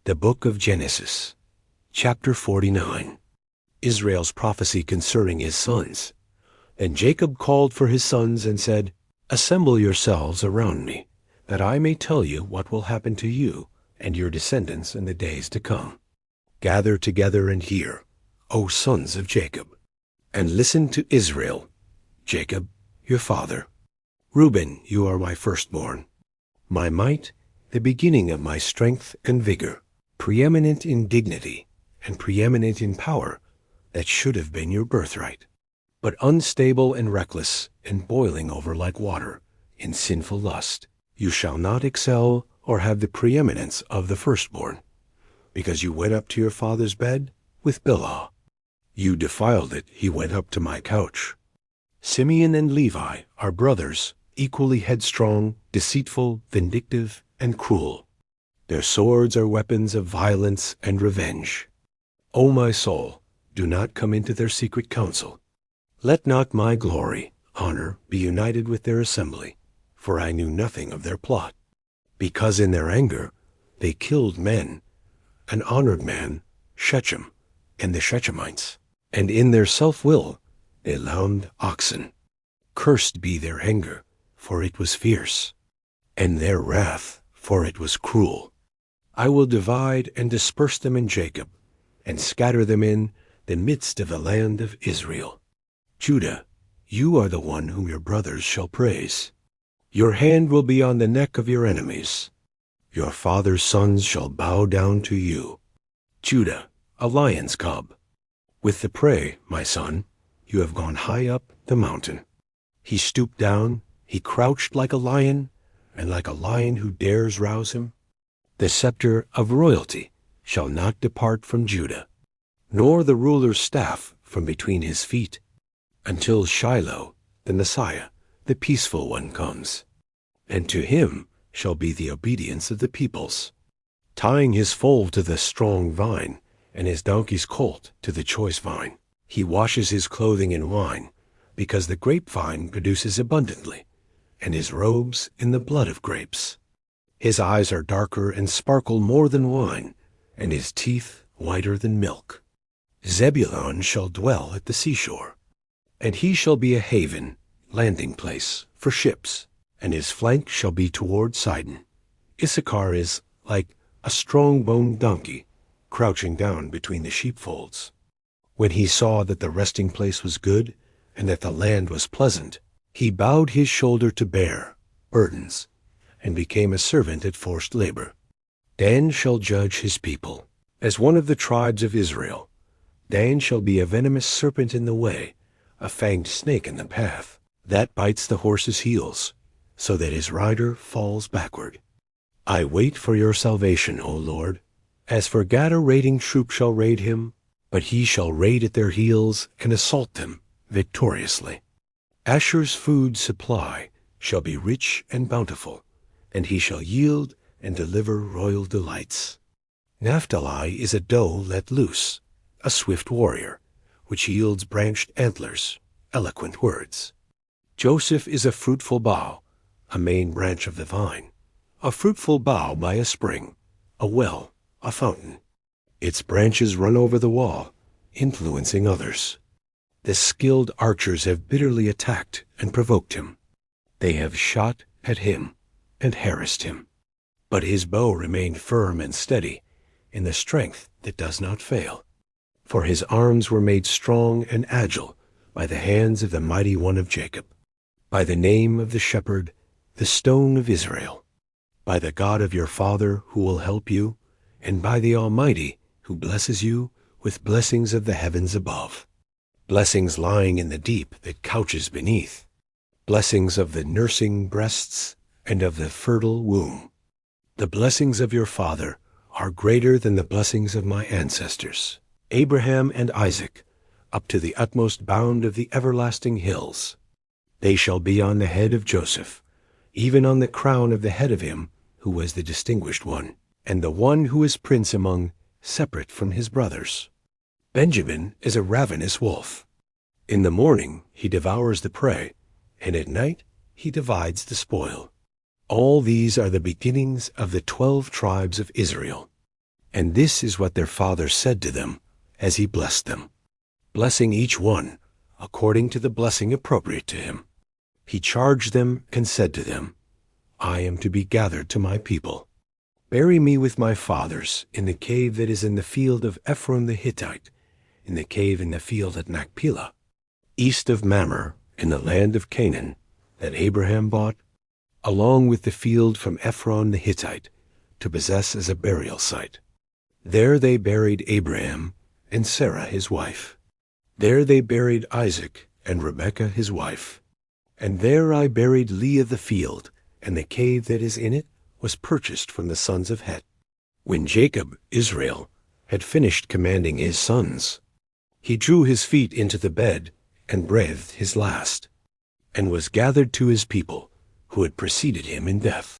The Book of Genesis, chapter 49. Israel's prophecy concerning his sons. And Jacob called for his sons and said, Assemble yourselves around me, that I may tell you what will happen to you and your descendants in the days to come. Gather together and hear, O sons of Jacob, and listen to Israel, Jacob, your father. Reuben, you are my firstborn, my might, the beginning of my strength and vigor, preeminent in dignity and preeminent in power, that should have been your birthright, but unstable and reckless and boiling over like water in sinful lust. You shall not excel or have the preeminence of the firstborn, because you went up to your father's bed with Bilhah. You defiled it, he went up to my couch. Simeon and Levi are brothers, equally headstrong, deceitful, vindictive, and cruel. Their swords are weapons of violence and revenge. O my soul, do not come into their secret council. Let not my glory, honor, be united with their assembly, for I knew nothing of their plot. Because in their anger they killed men, an honored man, Shechem, and the Shechemites, and in their self-will they lound oxen. Cursed be their anger, for it was fierce, and their wrath, for it was cruel. I will divide and disperse them in Jacob, and scatter them in the midst of the land of Israel. Judah, you are the one whom your brothers shall praise. Your hand will be on the neck of your enemies. Your father's sons shall bow down to you. Judah, a lion's cub. With the prey, my son, you have gone high up the mountain. He stooped down, he crouched like a lion, and like a lion who dares rouse him. The scepter of royalty shall not depart from Judah, nor the ruler's staff from between his feet, until Shiloh, the Messiah, the peaceful one, comes. And to him shall be the obedience of the peoples. Tying his foal to the strong vine, and his donkey's colt to the choice vine. He washes his clothing in wine, because the grapevine produces abundantly, and his robes in the blood of grapes. His eyes are darker and sparkle more than wine, and his teeth whiter than milk. Zebulun shall dwell at the seashore, and he shall be a haven, landing place for ships, and his flank shall be toward Sidon. Issachar is like a strong-boned donkey, crouching down between the sheepfolds. When he saw that the resting place was good, and that the land was pleasant, he bowed his shoulder to bear burdens, and became a servant at forced labor. Dan shall judge his people. As one of the tribes of Israel, Dan shall be a venomous serpent in the way, a fanged snake in the path, that bites the horse's heels, so that his rider falls backward. I wait for your salvation, O Lord. As for Gad, a raiding troop shall raid him, but he shall raid at their heels and assault them victoriously. Asher's food supply shall be rich and bountiful, and he shall yield and deliver royal delights. Naphtali is a doe let loose, a swift warrior, which yields branched antlers, eloquent words. Joseph is a fruitful bough, a main branch of the vine, a fruitful bough by a spring, a well, a fountain. Its branches run over the wall, influencing others. The skilled archers have bitterly attacked and provoked him. They have shot at him and harassed him. But his bow remained firm and steady, in the strength that does not fail. For his arms were made strong and agile by the hands of the mighty one of Jacob, by the name of the shepherd, the stone of Israel, by the God of your father who will help you, and by the Almighty who blesses you with blessings of the heavens above, blessings lying in the deep that couches beneath, blessings of the nursing breasts and of the fertile womb. The blessings of your father are greater than the blessings of my ancestors, Abraham and Isaac, up to the utmost bound of the everlasting hills. They shall be on the head of Joseph, even on the crown of the head of him who was the distinguished one, and the one who is prince among, separate from his brothers. Benjamin is a ravenous wolf. In the morning he devours the prey, and at night he divides the spoil. All these are the beginnings of the 12 tribes of Israel. And this is what their father said to them as he blessed them, blessing each one according to the blessing appropriate to him. He charged them and said to them, I am to be gathered to my people. Bury me with my fathers in the cave that is in the field of Ephron the Hittite, in the cave in the field at Machpelah, east of Mamre, in the land of Canaan, that Abraham bought, along with the field from Ephron the Hittite, to possess as a burial site. There they buried Abraham and Sarah his wife. There they buried Isaac and Rebekah his wife. And there I buried Leah the field, and the cave that is in it was purchased from the sons of Het. When Jacob, Israel, had finished commanding his sons, he drew his feet into the bed and breathed his last, and was gathered to his people who had preceded him in death.